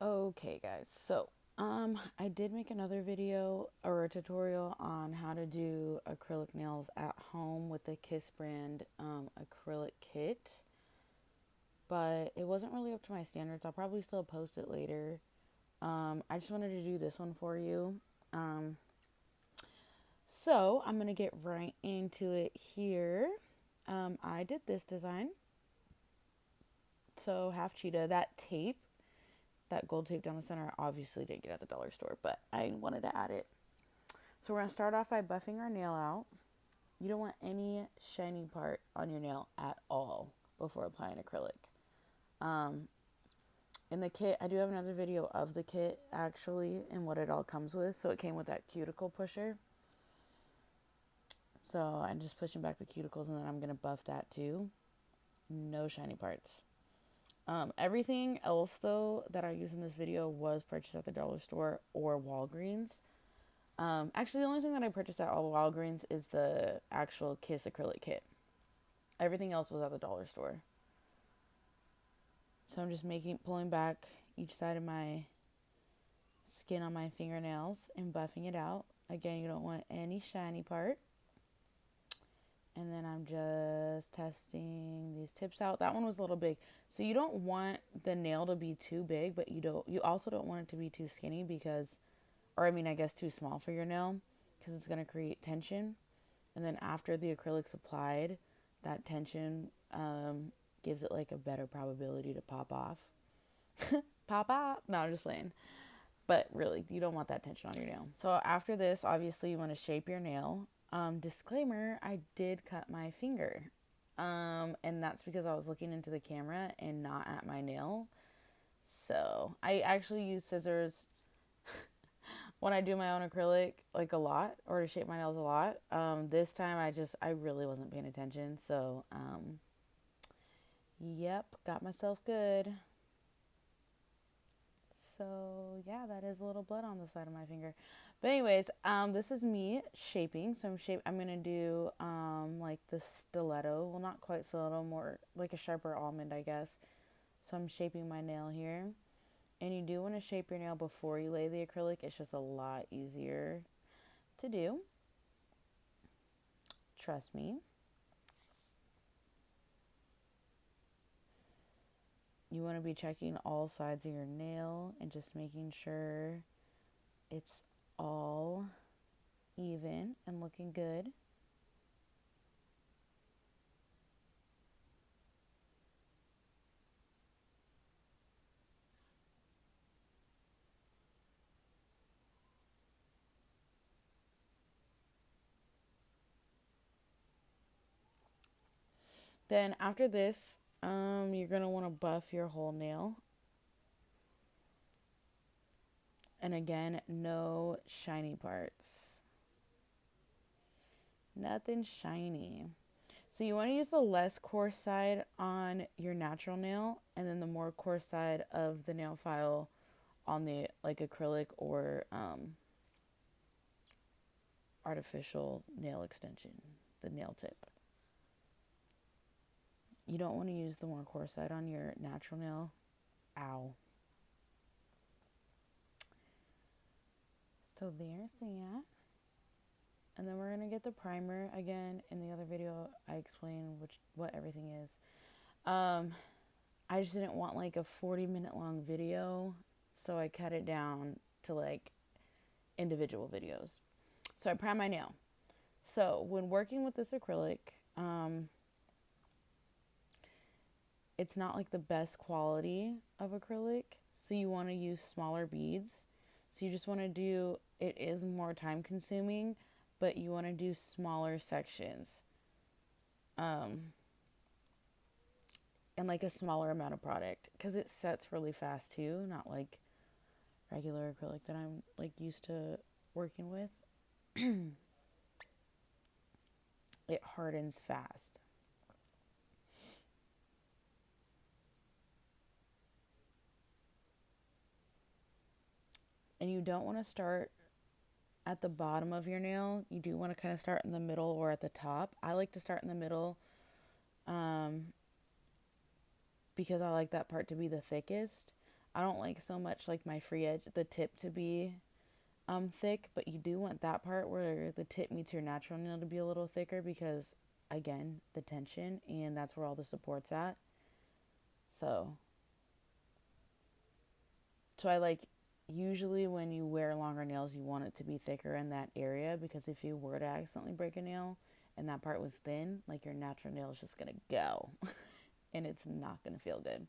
Okay, guys. I did make another video or a tutorial on how to do acrylic nails at home with the Kiss brand acrylic kit, but it wasn't really up to my standards. I'll probably still post it later. I just wanted to do this one for you. So I'm gonna get right into it here. I did this design. So half cheetah, that tape, that gold tape down the center, I obviously didn't get at the dollar store, but I wanted to add it. So we're going to start off by buffing our nail out. You don't want any shiny part on your nail at all before applying acrylic. In the kit, I do have another video of the kit actually and what it all comes with. So it came with that cuticle pusher. So I'm just pushing back the cuticles and then I'm going to buff that too. No shiny parts. Everything else though that I use in this video was purchased at the dollar store or Walgreens. Actually, the only thing that I purchased at all Walgreens is the actual Kiss acrylic kit. Everything else was at the dollar store. So I'm just pulling back each side of my skin on my fingernails and buffing it out. Again, you don't want any shiny part. And then I'm just testing these tips out. That one was a little big. So you don't want the nail to be too big, but you also don't want it to be too skinny because, or I mean, I guess too small for your nail because it's going to create tension. And then after the acrylic's applied, that tension gives it like a better probability to pop off. Pop off. No, I'm just playing. But really, you don't want that tension on your nail. So after this, obviously you want to shape your nail. Disclaimer, I did cut my finger. And that's because I was looking into the camera and not at my nail. So I actually use scissors when I do my own acrylic, like a lot, or to shape my nails a lot. This time I really wasn't paying attention. So, yep, got myself good. So yeah, that is a little blood on the side of my finger. But anyways, this is me shaping. So I'm gonna do like the stiletto. Well, not quite stiletto, more like a sharper almond, I guess. So I'm shaping my nail here. And you do want to shape your nail before you lay the acrylic. It's just a lot easier to do. Trust me. You want to be checking all sides of your nail and just making sure it's all even and looking good. Then after this, you're going to want to buff your whole nail. And again, no shiny parts. Nothing shiny. So you want to use the less coarse side on your natural nail and then the more coarse side of the nail file on the like acrylic or artificial nail extension, the nail tip. You don't want to use the more coarse side on your natural nail. Ow. So there's that. And then we're going to get the primer. Again, in the other video, I explained what everything is. I just didn't want like a 40-minute long video, so I cut it down to like individual videos. So I prime my nail. So when working with this acrylic, it's not like the best quality of acrylic, so you want to use smaller beads. So you just want to do, it is more time consuming, but you want to do smaller sections. And like a smaller amount of product because it sets really fast too, not like regular acrylic that I'm like used to working with. It hardens fast. And you don't want to start at the bottom of your nail. You do want to kind of start in the middle or at the top. I like to start in the middle because I like that part to be the thickest. I don't like so much like my free edge, the tip to be thick, but you do want that part where the tip meets your natural nail to be a little thicker because, again, the tension, and that's where all the support's at. So, so I like, usually when you wear longer nails, you want it to be thicker in that area because if you were to accidentally break a nail and that part was thin, like your natural nail is just gonna go and it's not gonna feel good.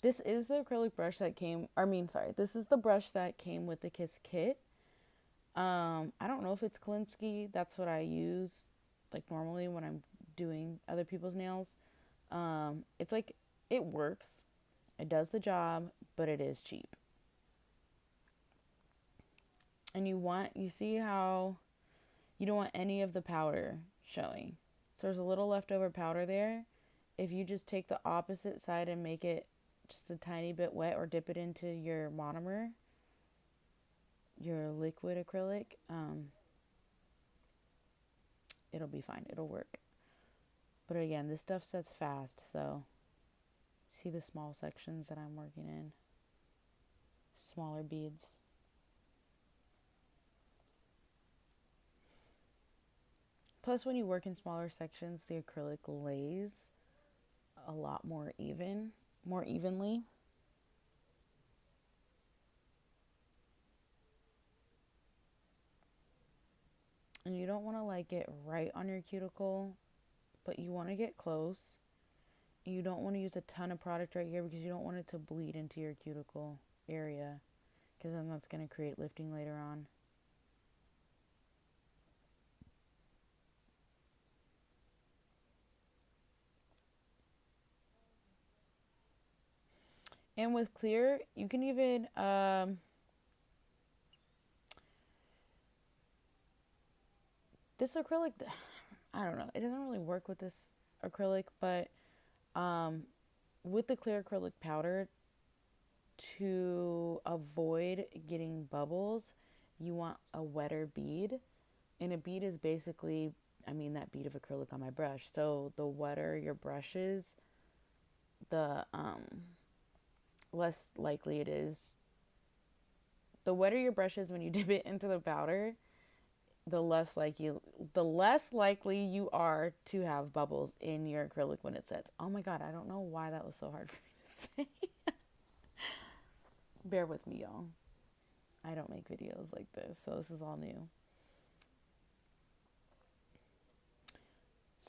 This is the acrylic brush that came, I mean, sorry, this is the brush that came with the Kiss kit. I don't know if it's Klinsky. That's what I use, like normally when I'm doing other people's nails. It's like it works, it does the job, but it is cheap. And you see how you don't want any of the powder showing. So there's a little leftover powder there. If you just take the opposite side and make it just a tiny bit wet or dip it into your monomer, your liquid acrylic, it'll be fine. It'll work. But again, this stuff sets fast, so see the small sections that I'm working in. Smaller beads. Plus, when you work in smaller sections, the acrylic lays a lot more evenly. And you don't want to like get right on your cuticle, but you want to get close. You don't want to use a ton of product right here because you don't want it to bleed into your cuticle area because then that's going to create lifting later on. And with clear, you can even this acrylic, I don't know, it doesn't really work with this acrylic, but with the clear acrylic powder, to avoid getting bubbles, you want a wetter bead. And a bead is basically, I mean, that bead of acrylic on my brush. So the wetter your brush is, the less likely it is. The wetter your brush is when you dip it into the powder, the less likely you are to have bubbles in your acrylic when it sets. Oh my god, I don't know why that was so hard for me to say. Bear with me, y'all. I don't make videos like this, so this is all new.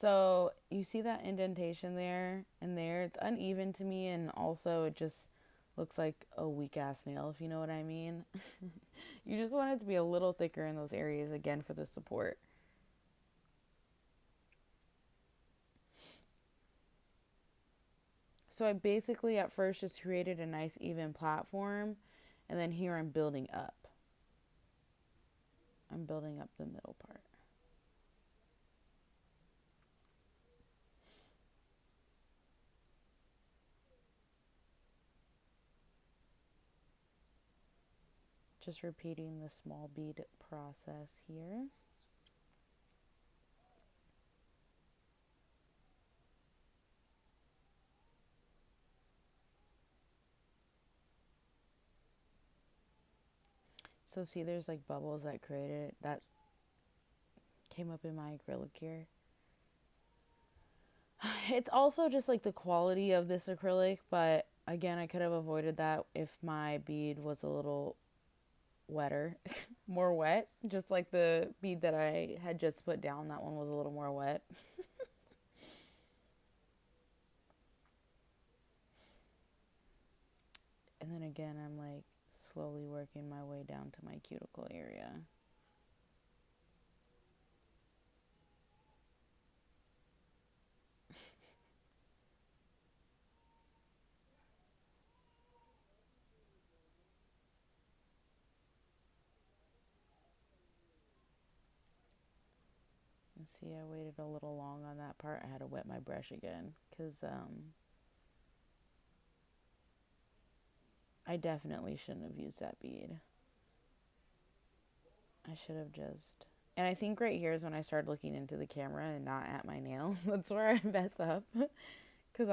So you see that indentation there and there? It's uneven to me, and also it just looks like a weak ass nail, if you know what I mean. You just want it to be a little thicker in those areas again for the support. So I basically at first just created a nice even platform, and then here I'm building up. I'm building up the middle part. Just repeating the small bead process here. So see, there's like bubbles that created, that came up in my acrylic here. It's also just like the quality of this acrylic, but again, I could have avoided that if my bead was a little wetter, more wet. Just like the bead that I had just put down, that one was a little more wet. And then again, I'm like slowly working my way down to my cuticle area. And see, I waited a little long on that part. I had to wet my brush again because I definitely shouldn't have used that bead. I should have just. And I think right here is when I started looking into the camera and not at my nail. That's where I mess up. Because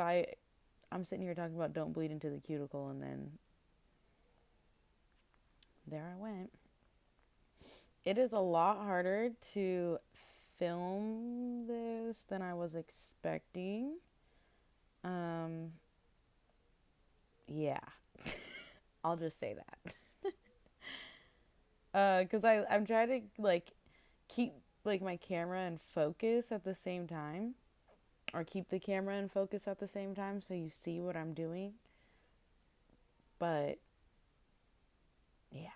I'm sitting here talking about don't bleed into the cuticle, and then there I went. It is a lot harder to film this than I was expecting. Yeah. I'll just say that. Cause I'm trying to like keep like my camera in focus at the same time, or keep the camera in focus at the same time so you see what I'm doing. But yeah,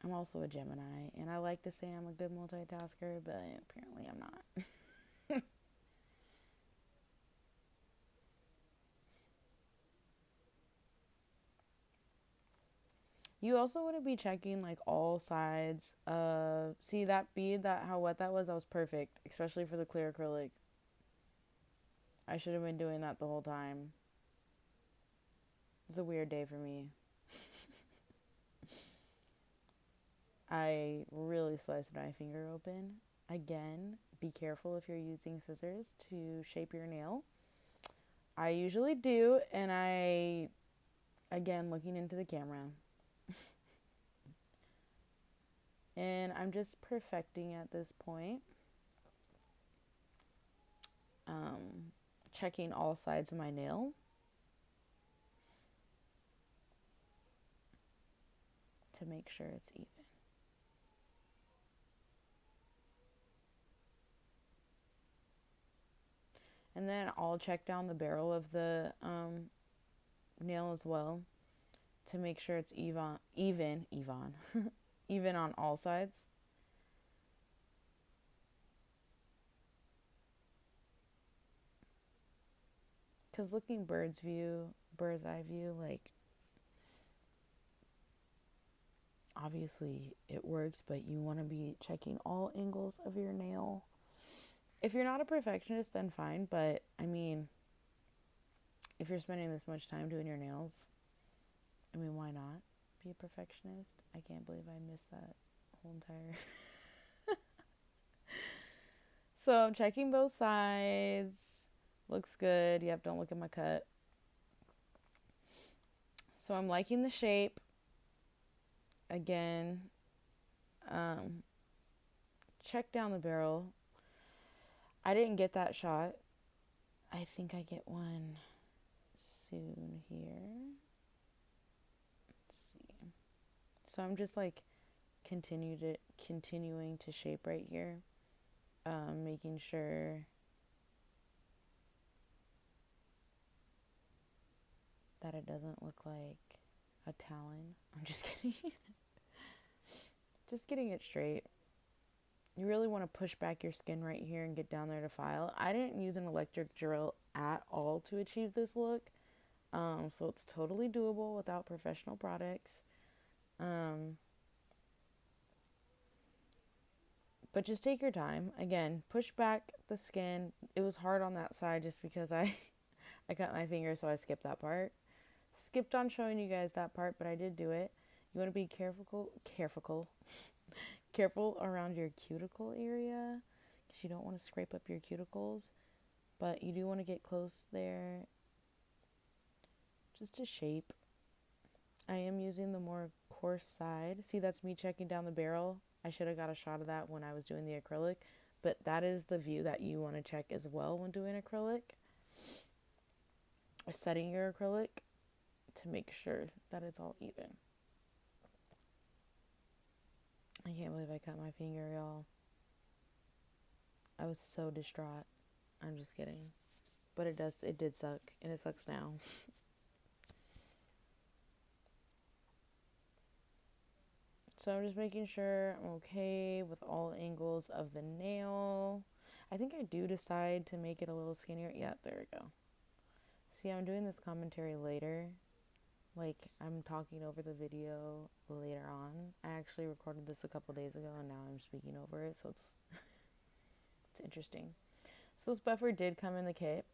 I'm also a Gemini, and I like to say I'm a good multitasker, but apparently I'm not. You also want to be checking like all sides. See that bead, that how wet that was? That was perfect, especially for the clear acrylic. I should have been doing that the whole time. It's a weird day for me. I really sliced my finger open. Again, be careful if you're using scissors to shape your nail. I usually do, and again, looking into the camera. And I'm just perfecting at this point. Checking all sides of my nail. To make sure it's even. And then I'll check down the barrel of the nail as well to make sure it's even even on all sides. Because looking bird's eye view, like, obviously it works, but you want to be checking all angles of your nail. If you're not a perfectionist, then fine, but I mean, if you're spending this much time doing your nails, I mean, why not be a perfectionist? I can't believe I missed that whole entire. So I'm checking both sides. Looks good. Yep, don't look at my cut. So I'm liking the shape. Again, check down the barrel. I didn't get that shot. I think I get one soon here. Let's see. So I'm just like continuing to shape right here. Making sure that it doesn't look like a talon. I'm just kidding. Just getting it straight. You really want to push back your skin right here and get down there to file. I didn't use an electric drill at all to achieve this look. So it's totally doable without professional products. But just take your time. Again, push back the skin. It was hard on that side just because I I cut my finger, so I skipped that part. Skipped on showing you guys that part, but I did do it. You want to be careful around your cuticle area because you don't want to scrape up your cuticles, but you do want to get close there just to shape. I am using the more coarse side. See, that's me checking down the barrel. I should have got a shot of that when I was doing the acrylic, but that is the view that you want to check as well when doing acrylic. Or setting your acrylic to make sure that it's all even. I can't believe I cut my finger, y'all. I was so distraught. I'm just kidding. But it did suck, and it sucks now. So I'm just making sure I'm okay with all angles of the nail. I think I do decide to make it a little skinnier. Yeah, there we go. See, I'm doing this commentary later. Like, I'm talking over the video later on. I actually recorded this a couple days ago, and now I'm speaking over it, so it's interesting. So this buffer did come in the kit.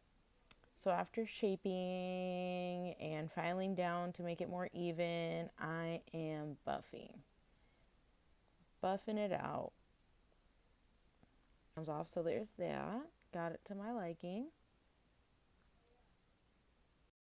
So after shaping and filing down to make it more even, I am buffing it out. Comes off, so there's that. Got it to my liking.